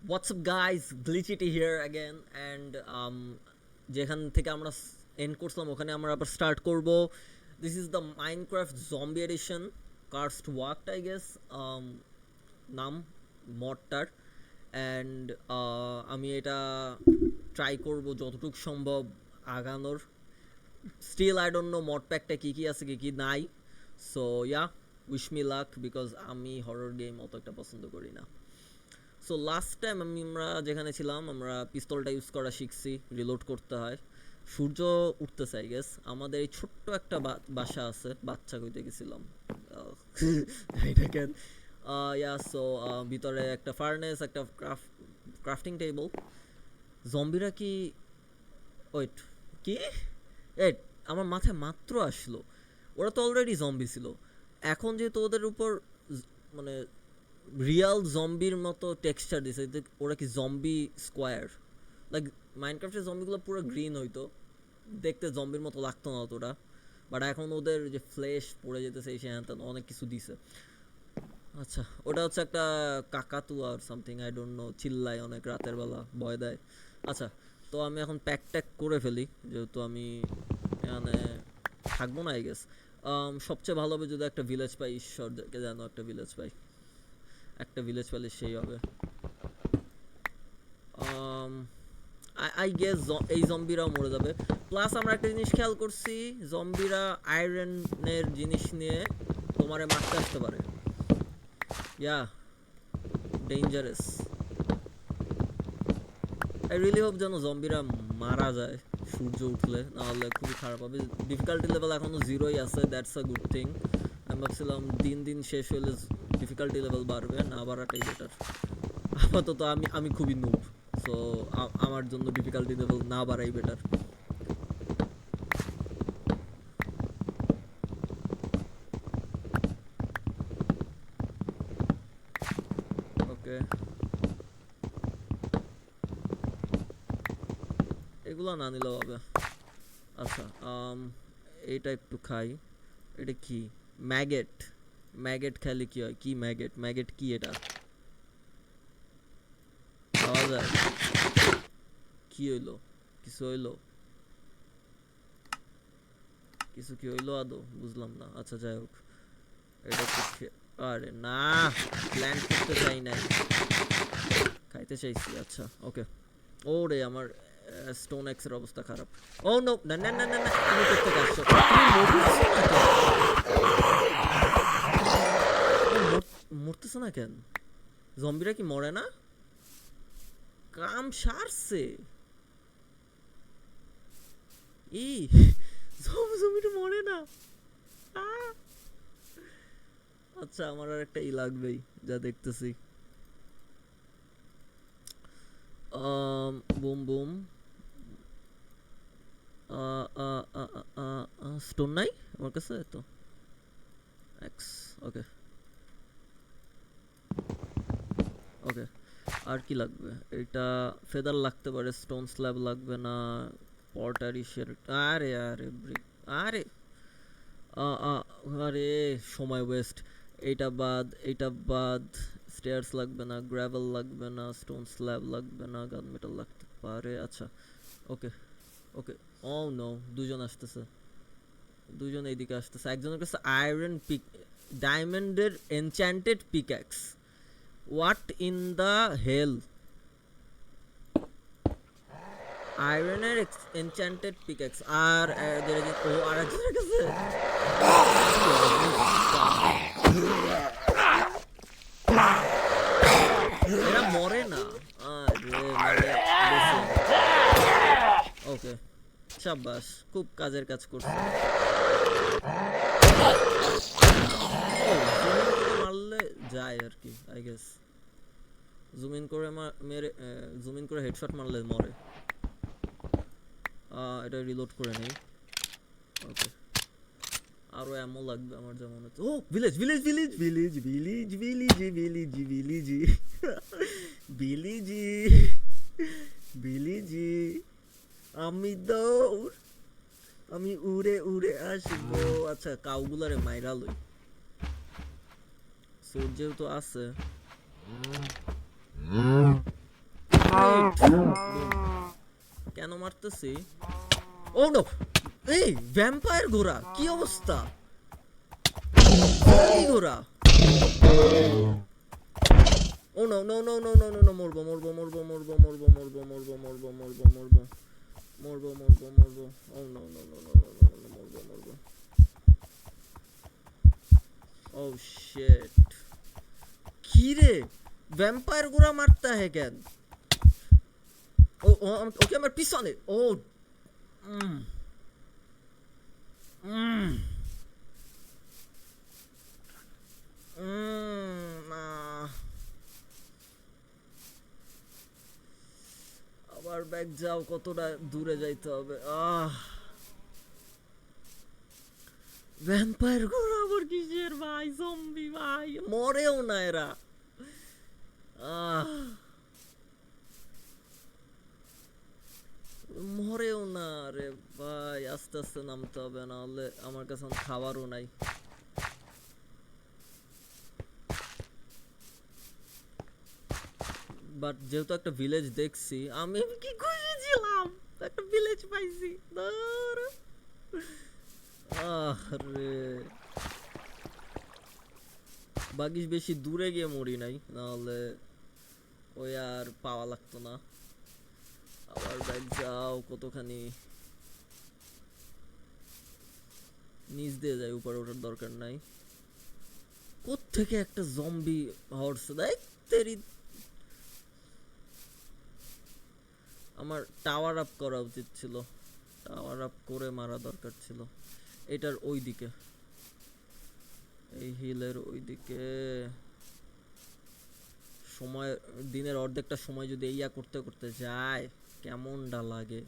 What's up guys, Glitchity here again and যেখান থেকে আমরা এন্ড করছিলাম ওখানে আমরা আবার স্টার্ট করব. This is the Minecraft zombie edition cursed walked I guess নাম মডটার. অ্যান্ড আমি এটা ট্রাই করব যতটুকু সম্ভব আগানোর. Still I don't know mod প্যাকটা কী কী আছে কী কী নাই. So yeah, wish me luck because আমি হরর গেম অত একটা পছন্দ করি না. সো লাস্ট টাইম আমরা যেখানে ছিলাম আমরা পিস্তলটা ইউজ করা শিখছি, রিলোড করতে হয়. সূর্য উঠতেছে আই গেস. আমাদের এই ছোট্ট একটা বাসা আছে, বাচ্চা কইতে গেছিলাম এটা কেন. ইয়া সো ভিতরে একটা ফার্নেস, একটা ক্রাফটিং টেবল. জম্বিরা কি ওয়েট কি এট আমার মাথায় মাত্র আসলো, ওরা তো অলরেডি জম্বি ছিল. এখন যেহেতু ওদের উপর মানে রিয়াল জম্বির মতো টেক্সচার দিছে, ওরা কি জম্বি স্কোয়ার, লাইক মাইনক্রাফটের জম্বিগুলো পুরো গ্রিন হইতো, দেখতে জম্বির মতো লাগতো না অতটা. বাট এখন ওদের যে ফ্লেশ পড়ে যেতেছে এই হ্যান অনেক কিছু দিছে. আচ্ছা, ওটা হচ্ছে একটা কাকাতুয়া আর সামথিং, আই ডোন্ট নো, চিল্লায় অনেক রাতের বেলা, ভয় দেয়. আচ্ছা, তো আমি এখন প্যাক ট্যাক করে ফেলি যেহেতু আমি এখানে থাকবো না আই গেস. সবচেয়ে ভালো হবে যদি একটা ভিলেজ পাই, ঈশ্বরকে যেন একটা ভিলেজ পাই, একটা ভিলেজ পেলে সেই হবে. আই গেস এই জম্বিরাও মরে যাবে. প্লাস আমরা একটা জিনিস খেয়াল করছি, জম্বিরা আয়রনের জিনিস নিয়ে তোমারে মারতে আসতে পারে. ইয়া, ডেঞ্জারাস. আই রিয়েলি হোপ যেন জম্বিরা মারা যায় সূর্য উঠলে, নাহলে খুবই খারাপ হবে. ডিফিকাল্টি লেভেল এখনও জিরোই আছে, দ্যাটস আ গুড থিং. আমি ভাবছিলাম দিন দিন শেষ হলে ডিফিকাল্টি লেভেল বাড়বে, না বাড়াটাই বেটার. আপাতত আমি খুবই নুব, সো আমার জন্য ডিফিকাল্টি লেভেল না বাড়াই বেটার. ওকে, এগুলো না নিলেও হবে. আচ্ছা, এইটা একটু খাই. এটা কি? ম্যাগেট. ম্যাগেট খেলে কি হয়? কি ম্যাগেট? ম্যাগেট কি এটা? খাওয়া যায়? কি হইলো? কিছু হইলো? কিছু কি হইলো আদৌ? বুঝলাম না. আচ্ছা যাই হোক, এটা একটু আরে না, প্ল্যান করতে চাই নাই, খাইতে চাইছি. আচ্ছা ওকে. ওরে আমার স্টোন এক্সের অবস্থা খারাপ. ও নো, না না না না না, তুমি করতে আসছো, মরতেছো না কেন? জম্বিরা কি মরে না? কাম সারছে ই, জম্বিটা মরে না. আচ্ছা, আমার আর একটা ই লাগবেই যা দেখতেছি. Boom boom. স্টোন নাই আমার কাছে তো. এক্স. ওকে ওকে. আর কি লাগবে? এটা ফেদার লাগতে পারে, স্টোন স্ল্যাব লাগবে না, পটারি শেল. আরে আরে ব্রিক, আরে আরে সময় ওয়েস্ট. এইটা বাদ, এইটা বাদ. স্টেয়ার্স লাগবে না, গ্র্যাভেল লাগবে না, স্টোন স্ল্যাব লাগবে না, গান মেটাল লাগতে পারে. আচ্ছা ওকে ওকে. ও নো, দুজন আসতেছে, দুজন এইদিকে আসতেছে. একজনের কাছে আয়রন পিক, ডায়মন্ডের enchanted pickaxe. What in the hell? আয়রনের এনচ্যান্টেড পিক্যাক্স আর ও আর একজনের কাছে এরা মরে না. আরে মানে ওকে, শাবাশ, খুব কাজের কাজ করছে. মারলে যায় আর কি আই গেস. জুম ইন করে মেরে, জুম ইন করে হেডশট মারলে মরে. এটা রিলোড করে নেই. ওকে, আরো অ্যামো লাগবে আমার যেমন হচ্ছে. ও village village village village village village village village village village. আমি দৌড়, আমি উড়ে উড়ে আসবো. আচ্ছা, কাউগুলারে মাইরা লই, সোর যেহেতু আছে. ওয়েট, কেন মারতেছি? ও নো, এই ভ্যাম্পায়ার ঘোড়া, কি অবস্থা? জম্বি ঘোড়া। Oh no no no no no no no, মরবো মরবো মরবো মরবো মরবো মরবো মরবো মরবো মরবো মরবো মরবো মরবো মরবো। Oh no no no no no no no, মরবো মরবো। ও শিট, কি রে, ভ্যাম্পায়ার ঘোড়া মারতা হে কেন? ও ও ওকে আমার পিছনে। ও উম, উম, আহ। আবার ব্যাক যাও, কতটা দূরে যাইতে হবে? ভ্যাম্পায়ার ঘোড়া আবার কিসের ভাই? জম্বি ভাই, মরেও না এরা। আহ, মরেও না রে ভাই। আস্তে আস্তে নামতে হবে, নাহলে আমার কাছে খাবারও নাই। বাট যেহেতু একটা ভিলেজ দেখছি, আমি কি খুশি ছিলাম, একটা ভিলেজ পাইছি। রে, বাগিস বেশি দূরে গিয়ে মরি নাই, নাহলে ওই আর পাওয়া লাগতো না। আবার ব্যাগ যাও, কতখানি নিচ দিয়ে যাই, উপরে ওঠার দরকার নাই। কোত্থেকে একটা জম্বি হর্স দেখ তেরি। আমার টাওয়ার আপ করা উচিত ছিল, টাওয়ার আপ করে মারা দরকার ছিল। এটার ওই দিকে, এই হিলের ওই দিকে। সময়, দিনের অর্ধেকটা সময় যদি ইয়া করতে করতে যায়, কেমনটা লাগে।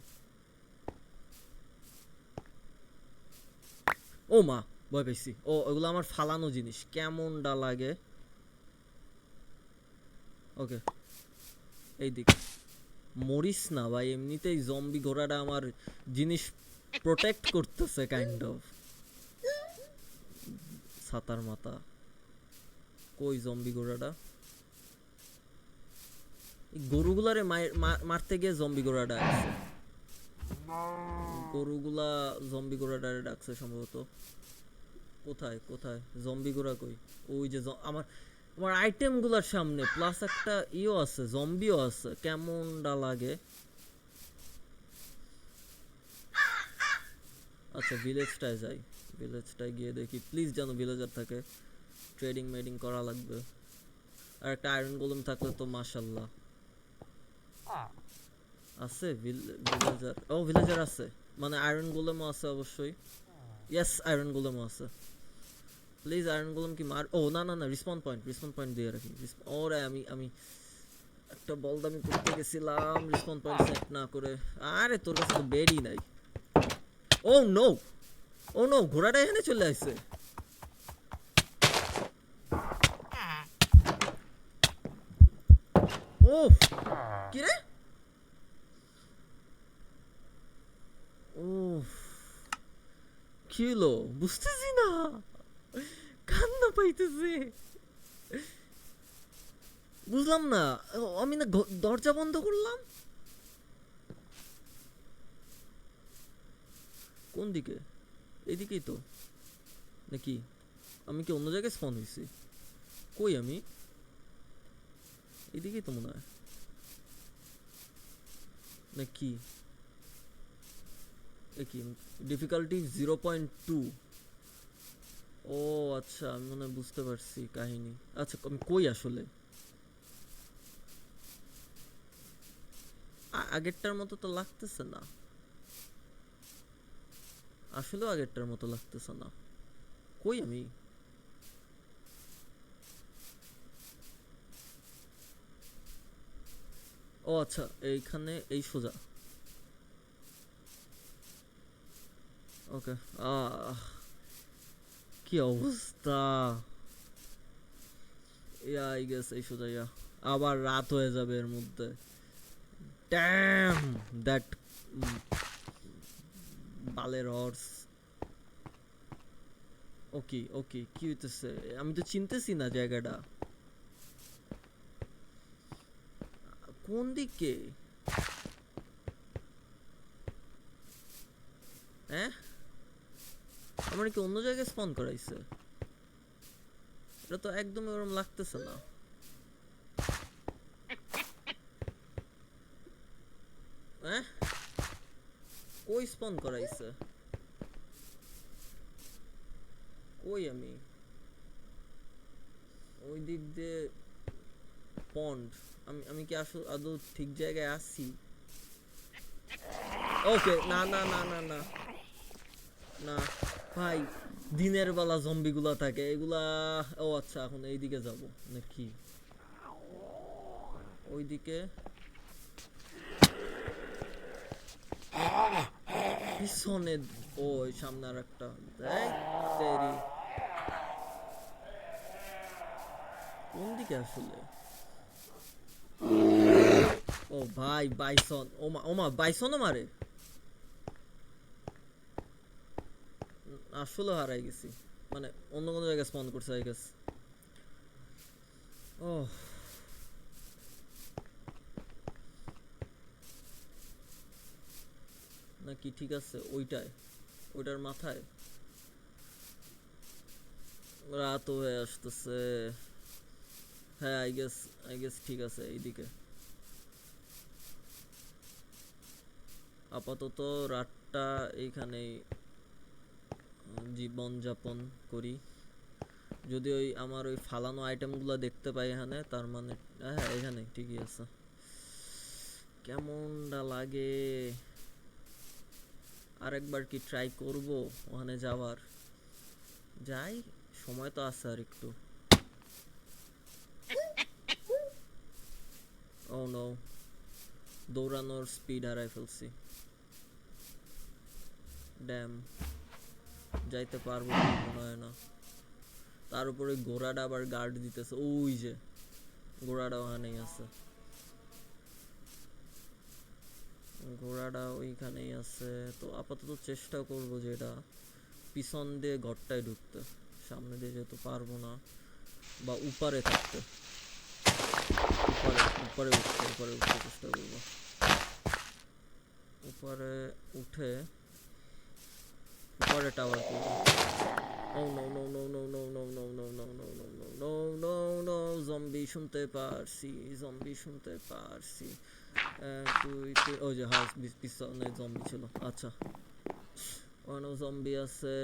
ও মা, ভয় পাইছি। ও, ওগুলো আমার ফালানো জিনিস, কেমনটা লাগে। ওকে, এই দিক। মরিস না ভাই, এমনিতেই জম্বি ঘোড়াটা আমার জিনিস প্রোটেক্ট করতেছে কাইন্ড অফ। ছাতার মাথা, কই জম্বি ঘোড়াটা? গরুগুলারে মারতে গিয়ে জম্বি ঘোড়াটা আসছে। গরুগুলা জম্বি ঘোড়াটারে ডাকছে সম্ভবত। কোথায় কোথায় জম্বি ঘোড়া কই? ওই যে আমার আমার আইটেম গুলার সামনে, প্লাস একটা ইও আছে, জম্বিও আছে, কেমনটা লাগে। আচ্ছা, ভিলেজটায় যাই, ভিলেজটায় গিয়ে দেখি, প্লিজ যেন ভিলেজার থাকে। ট্রেডিং মেডিং করা লাগবে। আর একটা আয়রন গোলেম থাকলে তো মাশাল্লাহ। আছে ভিলেজার? ও, ভিলেজার আছে, মানে আয়রন গোলেমও আছে অবশ্যই। ইয়েস, আয়রন গোলেমও আছে। প্লিজ আয়রন গোলেম কি মার? ও না না না, রিসপন পয়েন্ট দিয়ে রাখি। ওরে, আমি আমি একটা বলদামি করতে গেছিলাম, রিসপন পয়েন্ট সেট না করে। আরে তোর কাছে তো বেডই নাই। ও নো, ও নো, ঘোড়াটা এখানে চলে আসছে। ও, কি রে? ও, কি হলো বুঝতেছি না, কান্না পাইতেছে। বুঝলাম না, আমি না দরজা বন্ধ করলাম। কোন দিকে? এদিকেই তো নাকি? আমি কি অন্য জায়গায় স্পন হয়েছি? কই আমি? এদিকেই তো মনে হয় নাকি? কি ডিফিকাল্টি 0.2? ও আচ্ছা, আমি মনে হয় বুঝতে পারছি কাহিনী। আচ্ছা, আমি কই আসলে? আগেরটার মতো তো লাগতেছে না, আসলেও আগেরটার মতো লাগতেছে না। কই আমি? ও আচ্ছা, এইখানে, এই সোজা। ওকে। আহ, কি অবস্থা! ইয়া, আই গেস এই সোজা, ইয়া। আবার রাত হয়ে যাবে এর মধ্যে। ড্যাম দ্যাট বালের হর্স। ওকে ওকে, কি হইতেছে? আমি তো চিনতেছি না জায়গাটা। কোন দিকে? হ্যাঁ, আমার কি অন্য জায়গায় স্পন করাইছে? এটা তো একদম ওরকম লাগতেছে না। হ্যাঁ, কই স্পন করাইছে? কই আমি ওই দিক দিয়ে পন্ড, আমি কি আসলে আদৌ ঠিক জায়গায় আছি? ওকে, না না না না না না ভাই, দিনের বেলা জম্বিগুলা থাকে এগুলা। ও আচ্ছা, এখন এইদিকে যাব নাকি ওইদিকে? পিছনে? ও সামনে আর একটা। তেরি, কোন দিকে আসলে? ও ভাই, বাইসন! ওমা ওমা, বাইসনও মারে? আসলে হারাই গেছি, মানে অন্য কোনো জায়গায় স্পন করছে আই গেস। ও নাকি ঠিক আছে ওইটায়, ওইটার মাথায়? রাত হয়ে আসতেছে। হ্যাঁ, আই গেস ঠিক আছে এইদিকে। আপাতত রাতটা এইখানেই জীবন যাপন করি। যদি ওই আমার ওই ফালানো আইটেমগুলো দেখতে পাই এখানে, তার মানে হ্যাঁ এখানে ঠিকই আছে। কেমনটা লাগে? আরেকবার কি ট্রাই করব ওখানে যাওয়ার? যাই, সময় তো আছে আর একটু। ও নো, দৌড়ানোর স্পিড হারাই ফেলছি। ড্যাম, যাইতে পারবো কি মনে হয় না। তার উপরে ঘোড়াটা আবার গার্ড দিতেছে, ওই যে ঘোড়াটা ওখানেই আছে। ঘোড়াটা ওইখানেই আছে। তো আপাতত চেষ্টা করব যে এটা পিছন দিয়ে ঘরটায় ঢুকতে, সামনে দিয়ে যেহেতু পারবো না। বা উপরে থাকতে, উপরে উঠতে চেষ্টা করব। উপরে উঠে উপরে টাওয়ার করব। Oh no no no no no no no no no no no no no no no, zombie শুনতে পারছি, জম্বি শুনতে পারছি। ওই যে হাউস পিছনে জম্বি ছিল। আচ্ছা, ওখানেও জম্বি আছে।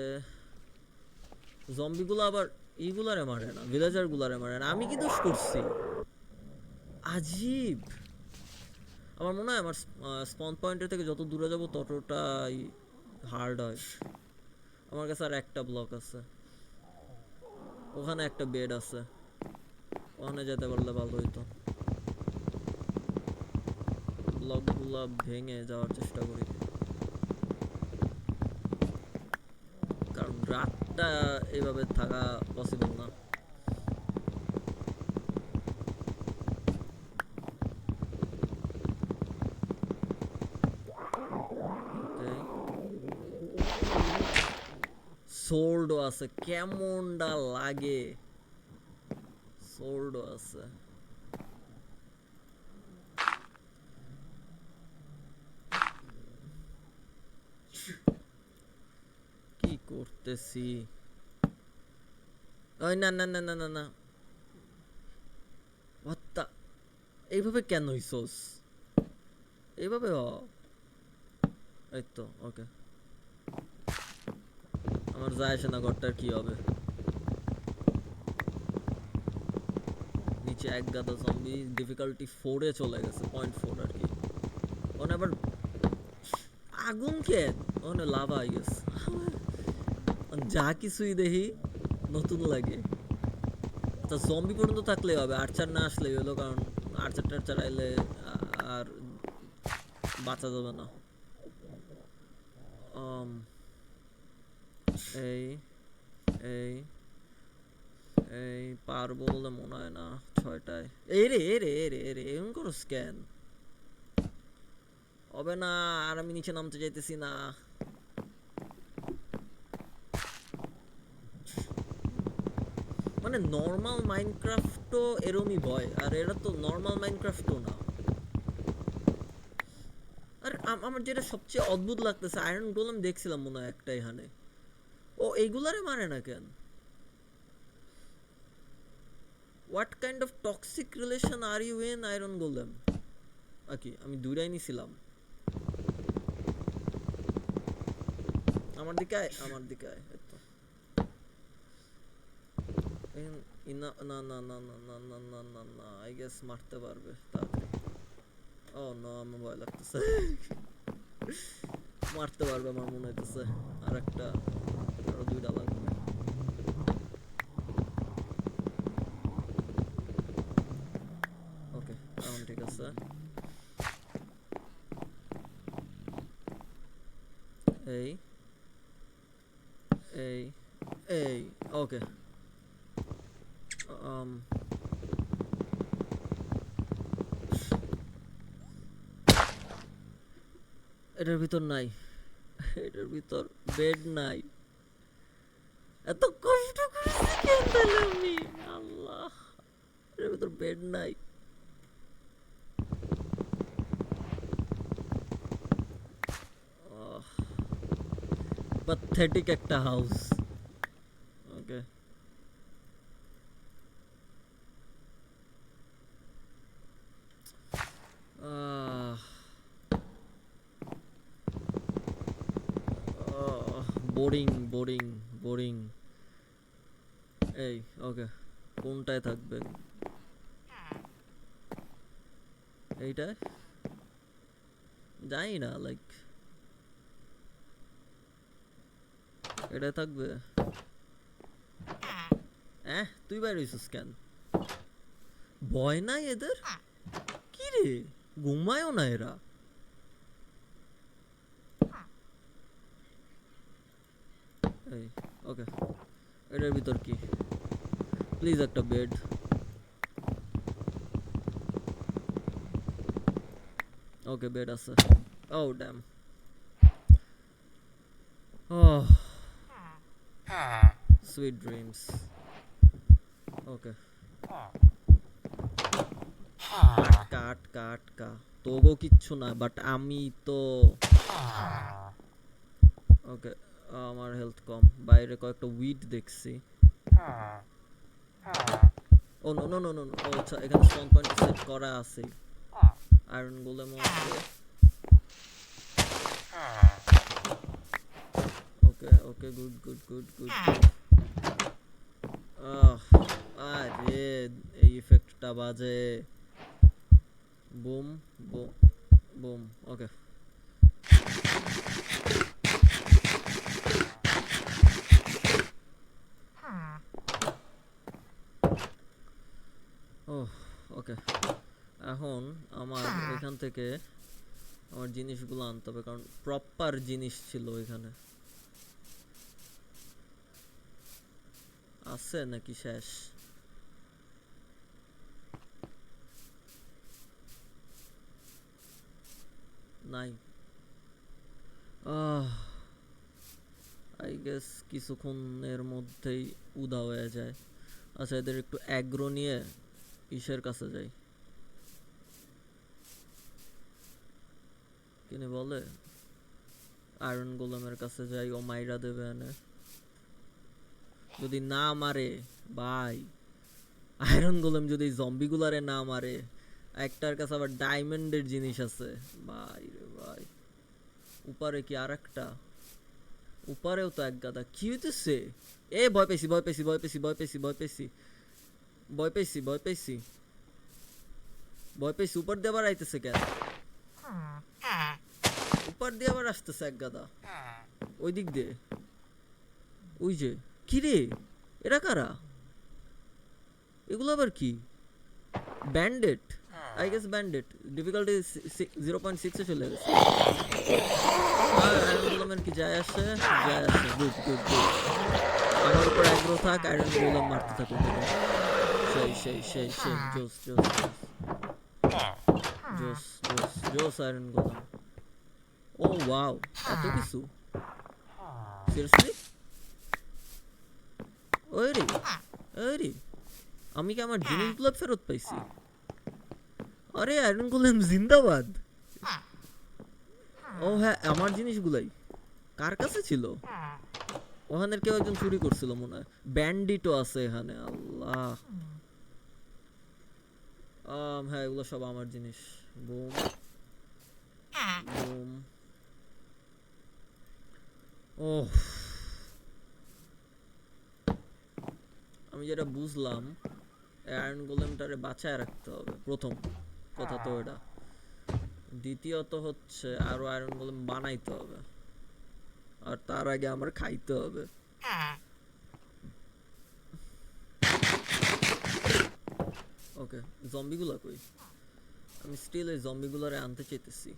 জম্বিগুলো আবার এইগুলারে মারে না, ভিলেজার গুলারে মারে না। আমি কি দোষ করছি? আজীব। আমার মনে হয় আমার স্পন পয়েন্টের থেকে যত দূরে যাব ততটাই হার্ড হয়। আমার কাছে আর একটা ব্লক আছে, ওখানে একটা বেড আছে, ওখানে যেতে পারলে ভালো হইতো। ব্লকগুলো ভেঙে যাওয়ার চেষ্টা করি, কারণ রাতটা এইভাবে থাকা পসিবল না। সোল্ডও আছে, কেমনটা লাগে? সোল্ডও আছে। কি করতেছি? ওই না না না না না না, হত্যা! এইভাবে কেন হইছস? এইভাবে এই তো ওকে। আমার যায় আসে না ঘরটার কি হবে। নিচে এক গাদা জম্বি, ডিফিকাল্টি 4-এ চলে গেছে, 0.4 আর কি। ওখানে আবার আগুন কে, ওখানে লাভা আই গেছে। যা কিছুই দেখি নতুন লাগে। তা জম্বি পর্যন্ত থাকলেই হবে, আর্চার না আসলেই হলো, কারণ আর্চার টার্চার আইলে আর বাঁচা যাবে না। এই এই এই পারবো বলে মনে হয় না 6টায়। এই রে এ রে এ রে এ রে, এমন করো স্ক্যান হবে না। আর আমি নিচে নামতে চাইতেছি না। মানে নর্মাল মাইনক্রাফটও এরমই ভয়, আর এরা তো নর্মাল মাইনক্রাফটও না। আমার যেটা সবচেয়ে অদ্ভুত লাগতেছে, আয়রন গোলেম দেখছিলাম মনে হয় একটা এখানে, ও এইগুলারে মারে না কেন? What kind of toxic relation are you in Iron Golem? Okay, আমি দুইটাই নিছিলাম। আমার দিকে আয়, আমার দিকে আয়। না না না না না না না না না না, আই গেস মারতে পারবে তাড়াতাড়ি। ও নো, আমার ভয় লাগতেছে। মারতে পারবে আমার মনে হইতেছে। আর একটা, আরো দুইটা লাগবে। ওকে, এখন ঠিক আছে। এই এই এই ওকে। এটার ভিতর নাই, এটার ভিতর বেড নাই। এত কষ্ট করেছি কেন তাহলে আমি? আল্লাহ, এটার ভিতর বেড নাই। প্যাথেটিক একটা হাউস। ওকে, বোরিং বোরিং বোরিং। এই ওকে, কোনটায় থাকবে? এইটায় জানি না, লাইক এটায় থাকবে। তুই বাইরে হইছিস কেন? ভয় নাই এদের? কি রে, ঘুমায়ও না এরা? এই ওকে, এটার ভিতর কি? প্লিজ একটা বেড। ওকে, বেড আছে। ও dam. Oh, sweet dreams. Okay. আটকা তোগো কিচ্ছু না, বাট আমি তো ওকে। আমার হেলথ কম, বাইরে কয়েকটা উইড দেখছি। ও নো নো নো নো, ও আচ্ছা, এখানে স্পন পয়েন্ট সেট করা আছে। আয়রন গোলেম আছে। Okay okay, good good good good. আরে এই ইফেক্টটা বাজে। Boom boom boom. Okay, okay. এখন আমার এখান থেকে আমার জিনিসগুলো আনতে হবে, কারণ প্রপার জিনিস ছিল এখানে। আছে নাকি শেষ? নাই। আই গেস কিছুক্ষণের মধ্যেই উদা হয়ে যায়। আচ্ছা, এদের একটু অ্যাগ্রো নিয়ে ইসের কাছে যাই, কিনে বলে আয়রন গোলেমের কাছে যাই, ও মাইরা দেবে এনে। যদি না মারে ভাই, আয়রন গোলেম যদি জম্বিগুলারে না মারে, একটার কাছে আবার ডায়মন্ডের জিনিস আছে ভাই রে ভাই। উপরে কি আর একটা? উপরেও তো এক গাদা। কি হইতেছে? ভয় পেয়েছি ভয় পেয়েছি ভয় পেয়েছি ভয় পেয়েছি ভয় পেয়েছি ভয় পেয়েছি ভয় পেয়েছি ভয় পেয়েছি। উপর দিয়ে আবার আইতেছে কেন? উপর দিয়ে আবার আসতেছে এক গাদা ওই দিক দিয়ে। ওই যে, কি রে, এরা কারা? এগুলো আবার কি? Branded, I guess branded. Difficulty 0.6 এ চলে গেছে। আয়রন গোলেমের কি যায় আসে? যায় আসে। Good good good. আমার উপর অ্যাগ্রো থাক, আয়রন গোলেম মারতে থাকুক। সেই সেই সেই সেই, জোস জোস জোস জোস জোস আয়রন গোলেম। ও ওয়াও, এত কিছু? সিরিয়াসলি? ওই রে, ওই রে, আমি কি আমার জিনিসগুলো ফেরত পাইছি? আরে আয়রন গোলেম জিন্দাবাদ। ও হ্যাঁ, আমার জিনিসগুলাই কার কাছে ছিল? ওখানের কেউ একজন চুরি করছিল মনে হয়। ব্যান্ডিটও আছে এখানে, আল্লাহ। হ্যাঁ, এগুলো সব আমার জিনিস। Boom boom. ওহ, আমি যেটা বুঝলাম, আয়রন গোলেমটারে বাঁচায় রাখতে হবে, প্রথম কথা তো এটা। দ্বিতীয়ত হচ্ছে আরো আয়রন গোলেম বানাইতে হবে, আর তার আগে আমার খাইতে হবে। ওকে, জম্বিগুলা কই? আমি স্টিল এই জম্বিগুলারে আনতে চাইতেছি।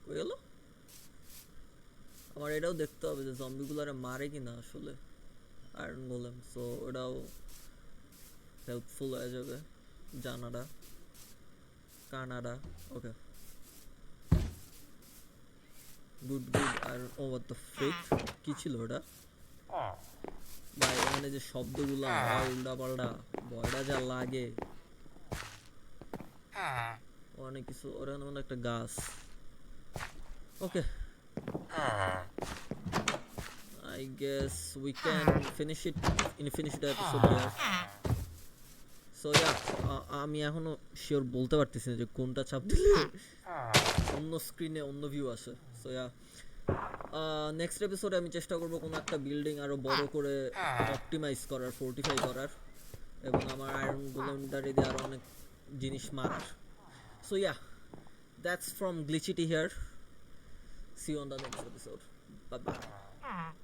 কই গেল? আমার এটাও দেখতে হবে যে জম্বিগুলারে মারে কিনা আসলে আয়রন গোলেম, সো ওটাও হেল্পফুল হয়ে যাবে জানাটা। কানাডা। Okay, good good. আর ও হোয়াট দ্য ফ্রিক, কি ছিল ওটা ভাই? এখানে যে শব্দগুলা হয় উল্টা পাল্টা, ভয়টা যা লাগে। অনেক কিছু, ওরা মানে একটা গাছ। ওকে, I guess we can finish the episode here. So yeah, আমি এখনো শিওর বলতে পারতেছি না যে কোনটা চাপ দিলে অন্য স্ক্রিনে অন্য ভিউ আসে। সো ইয়া, নেক্সট এপিসোডে আমি চেষ্টা করব কোনো একটা বিল্ডিং আরো বড় করে অপটিমাইজ করার, ফোর্টিফাই করার, এবং আমার আয়রন গোলেমটারে দিয়ে আরো অনেক জিনিস মারার। So yeah, that's from Glitchity here. See you on the next episode. Bye bye.